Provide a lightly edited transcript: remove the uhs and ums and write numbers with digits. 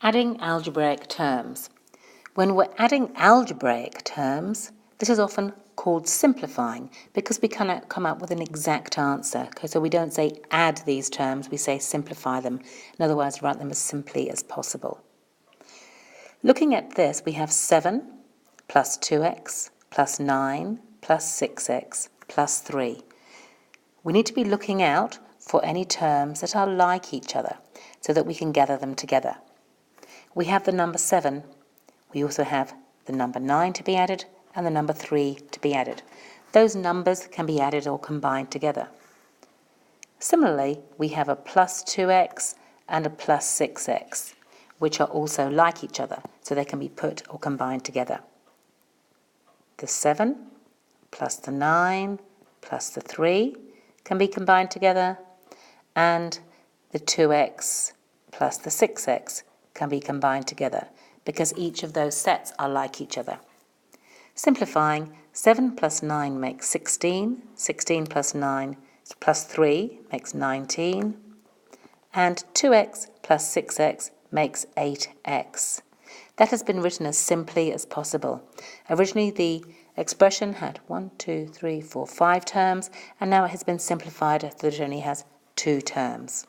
Adding algebraic terms. When we're adding algebraic terms, this is often called simplifying because we cannot come up with an exact answer. Okay, so we don't say add these terms, we say simplify them. In other words, write them as simply as possible. Looking at this, we have 7 plus 2x plus 9 plus 6x plus 3. We need to be looking out for any terms that are like each other so that we can gather them together. We have the number 7. We also have the number 9 to be added and the number 3 to be added. Those numbers can be added or combined together. Similarly, we have a plus 2x and a plus 6x, which are also like each other, so they can be put or combined together. The 7 plus the 9 plus the 3 can be combined together, and the 2x plus the 6x can be combined together because each of those sets are like each other. Simplifying, 7 plus 9 makes 16, 16 plus 9 plus 3 makes 19, and 2x plus 6x makes 8x. That has been written as simply as possible. Originally the expression had 5 terms, and now it has been simplified so that it only has 2 terms.